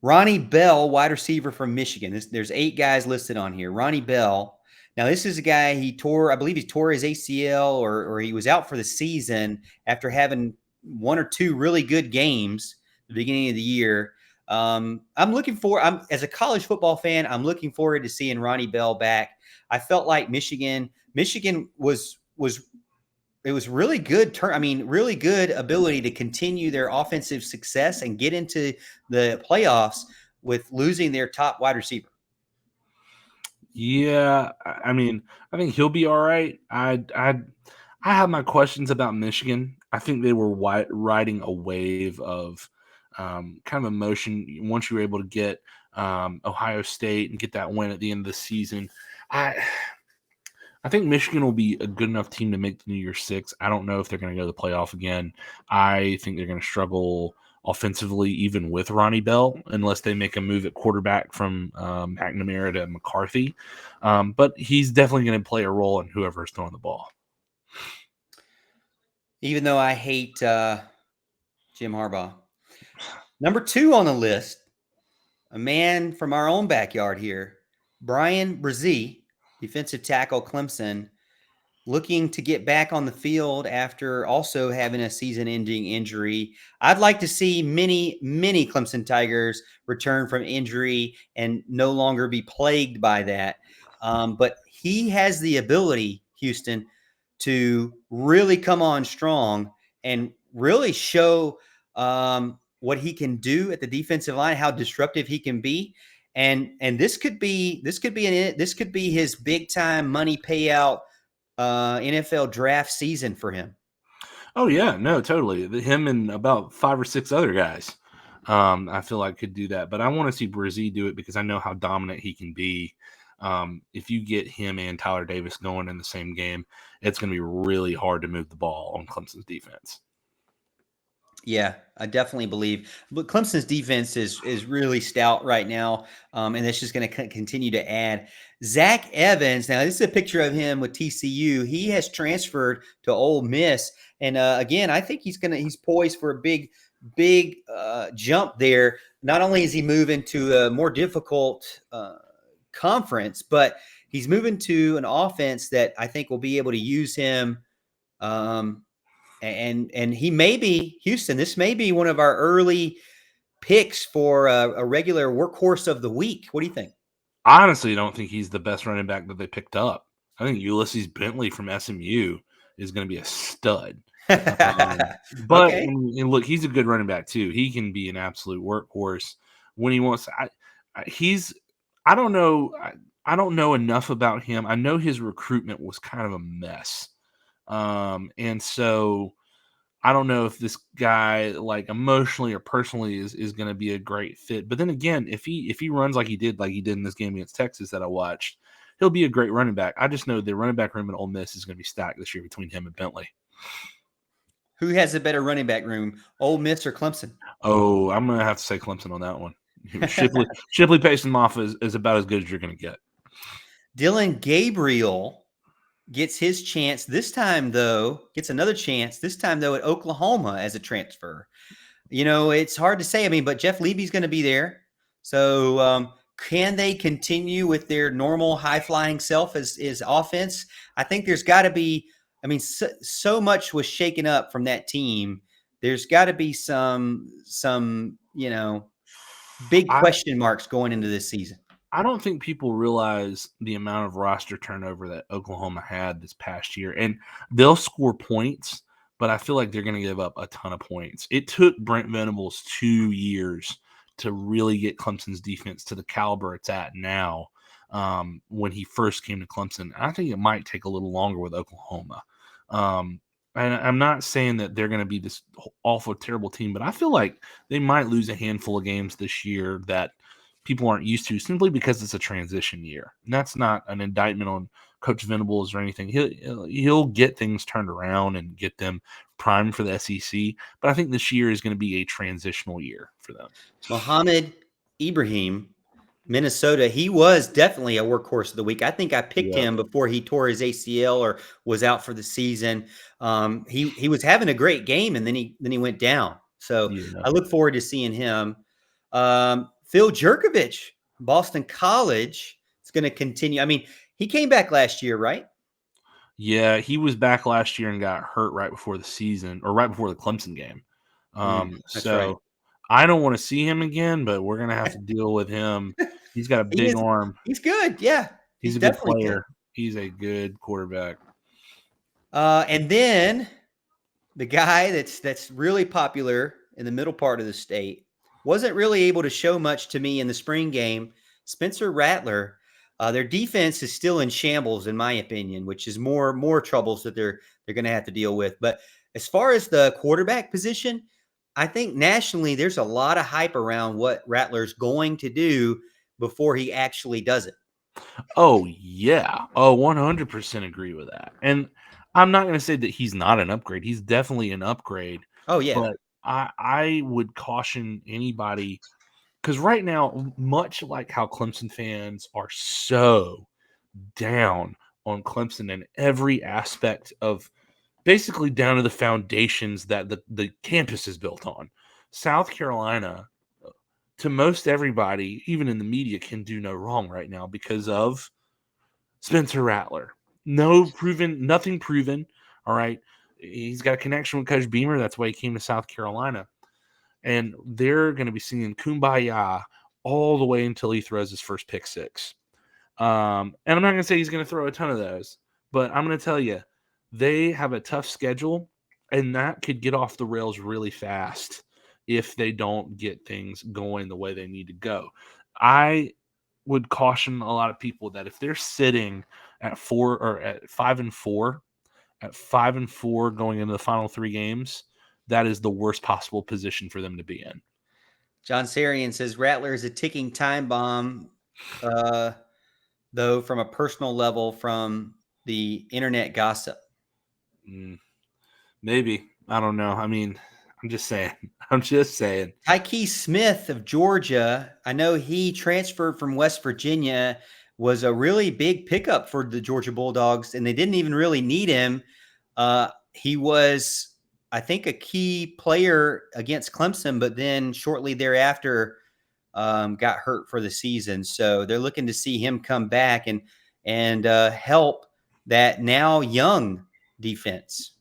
Ronnie Bell, wide receiver from Michigan. There's 8 guys listed on here. Ronnie Bell. Now, this is a guy I believe he tore his ACL or he was out for the season after having 1 or 2 really good games at the beginning of the year. As a college football fan, I'm looking forward to seeing Ronnie Bell back. I felt like Michigan it was really good really good ability to continue their offensive success and get into the playoffs with losing their top wide receiver. Yeah, I mean, I think he'll be all right. I have my questions about Michigan. I think they were riding a wave of kind of emotion once you were able to get Ohio State and get that win at the end of the season. I think Michigan will be a good enough team to make the New Year's Six. I don't know if they're going to go to the playoff again. I think they're going to struggle offensively, even with Ronnie Bell, unless they make a move at quarterback from McNamara to McCarthy. But he's definitely going to play a role in whoever's throwing the ball. Even though I hate Jim Harbaugh. Number 2 on the list, a man from our own backyard here, Brian Brzee, defensive tackle, Clemson, looking to get back on the field after also having a season-ending injury. I'd like to see many Clemson Tigers return from injury and no longer be plagued by that. But he has the ability, Houston, to really come on strong and really show what he can do at the defensive line, how disruptive he can be. And this could be his big time money payout NFL draft season for him. Oh yeah, no, totally. Him and about 5 or 6 other guys, I feel like could do that. But I want to see Brzee do it because I know how dominant he can be. If you get him and Tyler Davis going in the same game, it's going to be really hard to move the ball on Clemson's defense. Yeah, I definitely believe. But Clemson's defense is really stout right now, and it's just going to continue to add. Zach Evans. Now, this is a picture of him with TCU. He has transferred to Ole Miss, and again, I think he's poised for a big jump there. Not only is he moving to a more difficult conference, but he's moving to an offense that I think will be able to use him. And he may be, Houston, this may be one of our early picks for a regular workhorse of the week. What do you think? I honestly don't think he's the best running back that they picked up. I think Ulysses Bentley from SMU is going to be a stud. But okay. and look, he's a good running back too. He can be an absolute workhorse when he wants. I don't know. I don't know enough about him. I know his recruitment was kind of a mess. And so I don't know if this guy, like emotionally or personally, is going to be a great fit. But then again, if he runs like he did in this game against Texas that I watched, he'll be a great running back. I just know the running back room at Ole Miss is going to be stacked this year between him and Bentley. Who has a better running back room, Ole Miss or Clemson? Oh, I'm going to have to say Clemson on that one. Shipley pacing him off is about as good as you're going to get. Dylan Gabriel gets his chance this time, though, gets another chance this time, though, at Oklahoma as a transfer. You know, it's hard to say. I mean, but Jeff Levy's going to be there. So can they continue with their normal high-flying self as offense? I think there's got to be – I mean, so much was shaken up from that team. There's got to be some big question marks going into this season. I don't think people realize the amount of roster turnover that Oklahoma had this past year. And they'll score points, but I feel like they're going to give up a ton of points. It took Brent Venables 2 years to really get Clemson's defense to the caliber it's at now when he first came to Clemson. I think it might take a little longer with Oklahoma. And I'm not saying that they're going to be this awful, terrible team, but I feel like they might lose a handful of games this year that people aren't used to simply because it's a transition year. And that's not an indictment on Coach Venables or anything. He'll get things turned around and get them primed for the SEC. But I think this year is going to be a transitional year for them. Mohamed Ibrahim, Minnesota, he was definitely a workhorse of the week. I think I picked him before he tore his ACL or was out for the season. He was having a great game, and then he went down. So I look forward to seeing him. Phil Jerkovich, Boston College, is going to continue. I mean, he came back last year, right? Yeah, he was back last year and got hurt right before the season or right before the Clemson game. That's right. So I don't want to see him again, but we're gonna have to deal with him. He's got a He big is. arm. He's good. Yeah, He's he's a good definitely good. player. He's a good quarterback. And then the guy that's really popular in the middle part of the state wasn't really able to show much to me in the spring game. Spencer Rattler. Their defense is still in shambles, in my opinion, which is more troubles that they're going to have to deal with. But as far as the quarterback position, I think nationally there's a lot of hype around what Rattler's going to do before he actually does it. Oh yeah. Oh, 100% agree with that. And I'm not gonna say that he's not an upgrade. He's definitely an upgrade. Oh yeah, But I would caution anybody because right now, much like how Clemson fans are so down on Clemson in every aspect of basically down to the foundations that the campus is built on. South Carolina, to most everybody, even in the media, can do no wrong right now because of Spencer Rattler. Nothing proven. All right. He's got a connection with Coach Beamer. That's why he came to South Carolina. And they're going to be singing Kumbaya all the way until he throws his first pick six. And I'm not going to say he's going to throw a ton of those, but I'm going to tell you, they have a tough schedule, and that could get off the rails really fast if they don't get things going the way they need to go. I would caution a lot of people that if they're sitting at 5-4, at 5-4 going into the final 3 games, that is the worst possible position for them to be in. John Sarian says Rattler is a ticking time bomb, though, from a personal level from the internet gossip. Maybe. I don't know. I mean, I'm just saying. I'm just saying. Tyke Smith of Georgia, I know he transferred from West Virginia, was a really big pickup for the Georgia Bulldogs, and they didn't even really need him. He was, I think, a key player against Clemson, but then shortly thereafter got hurt for the season. So they're looking to see him come back and help that now young defense.